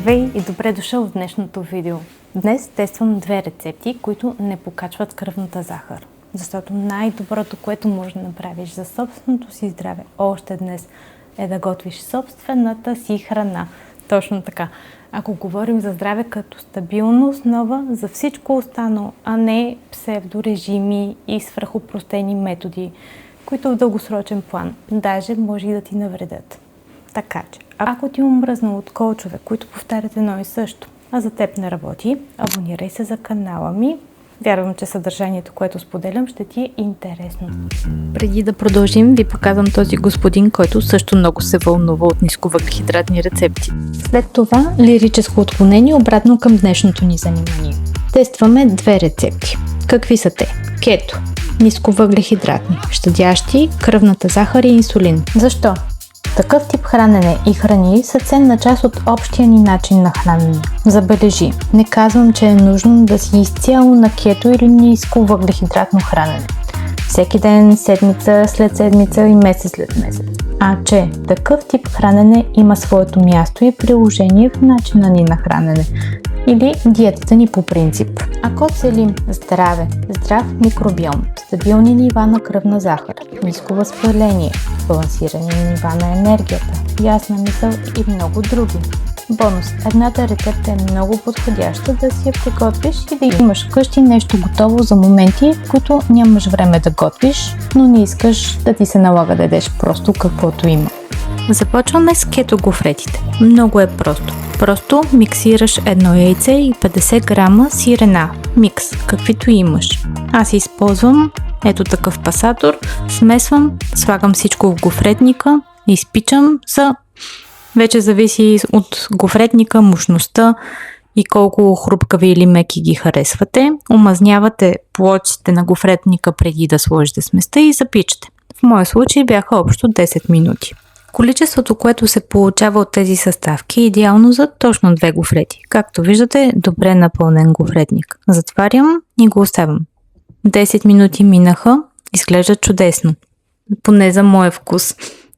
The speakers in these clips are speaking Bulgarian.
Здравей и добре дошъл в днешното видео. Днес тествам две рецепти, които не покачват кръвната захар. Защото най-доброто, което можеш да направиш за собственото си здраве още днес, е да готвиш собствената си храна. Точно така. Ако говорим за здраве като стабилна основа за всичко останало, а не псевдорежими и свръхопростени методи, които в дългосрочен план даже може и да ти навредят. Така че, ако ти омръзна от коучове, които повтарят едно и също, а за теб не работи, абонирай се за канала ми. Вярвам, че съдържанието, което споделям, ще ти е интересно. Преди да продължим, ви показвам този господин, който също много се вълнува от нисковъглехидратни рецепти. След това лирическо отклонение обратно към днешното ни занимание. Тестваме две рецепти. Какви са те? Кето, нисковъглехидратни, щадящи кръвната захар и инсулин. Защо? Такъв тип хранене и храни са ценна част от общия ни начин на хранене. Забележи, не казвам, че е нужно да си изцяло на кето или ниско въглехидратно хранене. Всеки ден, седмица след седмица и месец след месец. А че такъв тип хранене има своето място и приложение в начина ни на хранене или диетата ни по принцип. Ако целим здраве, здрав микробиом, стабилни нива на кръвна захар, ниско възпаление, балансирани нива на енергията, ясна мисъл и много други. Бонус! Едната рецепта е много подходяща да си я приготвиш и да имаш вкъщи нещо готово за моменти, в които нямаш време да готвиш, но не искаш да ти се налага да ядеш просто каквото има. Започваме с кето гофретите. Много е просто. Просто миксираш едно яйце и 50 грама сирена. Микс, каквито имаш. Аз използвам ето такъв пасатор, смесвам, слагам всичко в гофретника, изпичам за... Вече зависи от гофретника, мощността и колко хрупкави или меки ги харесвате. Омазнявате плочите на гофретника преди да сложите сместа и запичате. В моя случай бяха общо 10 минути. Количеството, което се получава от тези съставки е идеално за точно две гофрети. Както виждате, добре напълнен гофретник. Затварям и го оставям. 10 минути минаха, изглежда чудесно. Поне за моя вкус.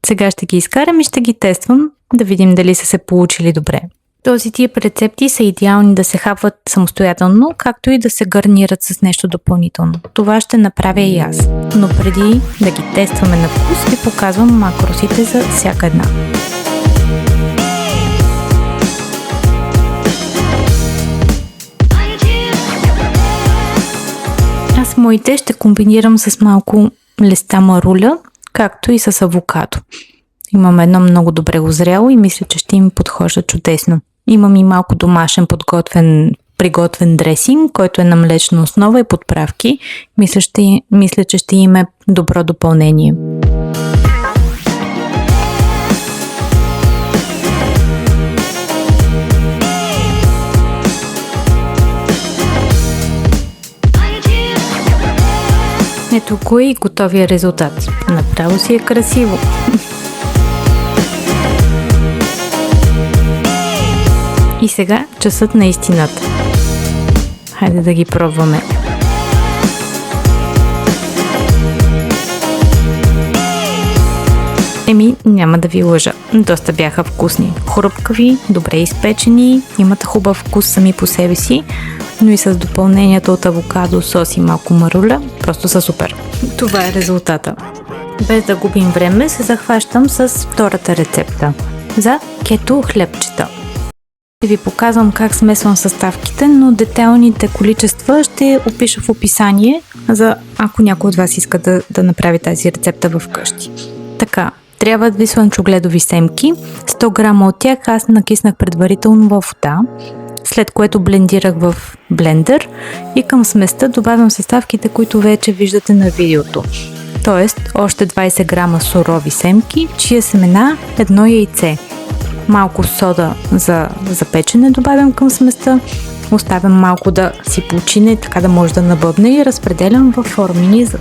Сега ще ги изкарам и ще ги тествам, да видим дали са се получили добре. Този тип рецепти са идеални да се хапват самостоятелно, както и да се гарнират с нещо допълнително. Това ще направя и аз. Но преди да ги тестваме на вкус, ви показвам макросите за всяка една. Аз моите ще комбинирам с малко листа маруля, както и с авокадо. Имам едно много добре озряло и мисля, че ще им подхожда чудесно. Имам и малко домашен приготвен дресинг, който е на млечна основа и подправки. Мисля, че ще им е добро допълнение. Ето го и готовия резултат. Направо си е красиво. И сега часът на истината. Хайде да ги пробваме. Няма да ви лъжа. Доста бяха вкусни. Хрупкави, добре изпечени, имат хубав вкус сами по себе си, но и с допълнението от авокадо, сос и малко маруля, просто са супер. Това е резултата. Без да губим време, се захващам с втората рецепта за кето хлебчета. Ще ви показвам как смесвам съставките, но детайлните количества ще опиша в описание, за ако някой от вас иска да направи тази рецепта вкъщи. Така, трябват ви слънчогледови семки, 100 грама от тях аз накиснах предварително във вода, след което блендирах в блендер и към сместа добавям съставките, които вече виждате на видеото. Тоест, още 20 грама сурови семки, чия семена, едно яйце. Малко сода за печене добавям към сместа, оставям малко да си почине, така да може да набъбне и разпределям в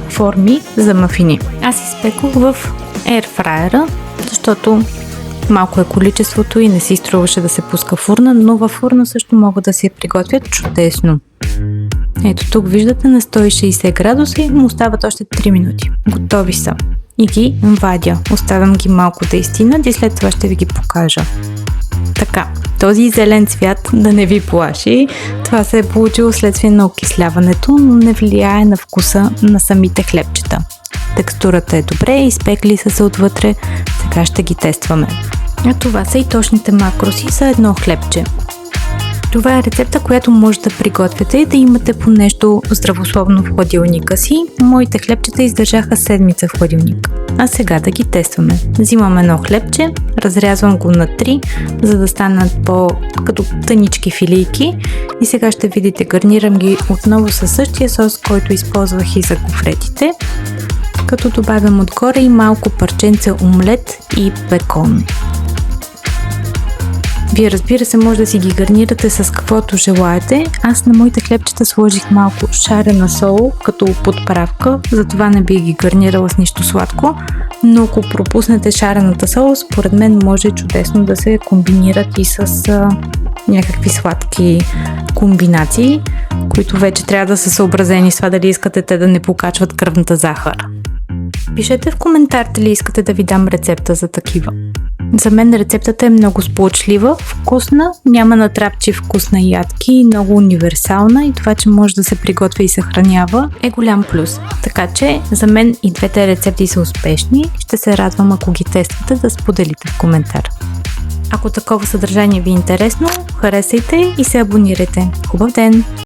форми за мафини. Аз изпекох в ерфрайера, защото малко е количеството и не си струваше да се пуска в урна, но във фурна също могат да се приготвят чудесно. Ето тук виждате на 160 градуса и му остават още 3 минути. Готови са. И ги вадя. Оставям ги малко да изтинат и след това ще ви ги покажа. Така, този зелен цвят да не ви плаши. Това се е получило следствие на окисляването, но не влияе на вкуса на самите хлебчета. Текстурата е добре, изпекли са се отвътре, сега ще ги тестваме. А това са и точните макроси за едно хлебче. Това е рецепта, която може да приготвяте и да имате по нещо здравословно в хладилника си. Моите хлебчета издържаха седмица в хладилник. А сега да ги тестваме. Взимам едно хлебче, разрязвам го на 3, за да станат като тънички филийки. И сега ще видите, гарнирам ги отново със същия сос, който използвах и за гофретите, като добавям отгоре и малко парченце омлет и бекон. Вие, разбира се, може да си ги гарнирате с каквото желаете. Аз на моите хлебчета сложих малко шарена сол като подправка, затова не бих ги гарнирала с нищо сладко, но ако пропуснете шарената сол, според мен може чудесно да се комбинират и с някакви сладки комбинации, които вече трябва да са съобразени с това дали искате те да не покачват кръвната захар. Пишете в коментар дали искате да ви дам рецепта за такива. За мен рецептата е много сполучлива, вкусна, няма натрапчив вкус на ядки, много универсална и това, че може да се приготвя и съхранява, е голям плюс. Така че за мен и двете рецепти са успешни. Ще се радвам, ако ги тествате, да споделите в коментар. Ако такова съдържание ви е интересно, харесайте и се абонирайте. Хубав ден!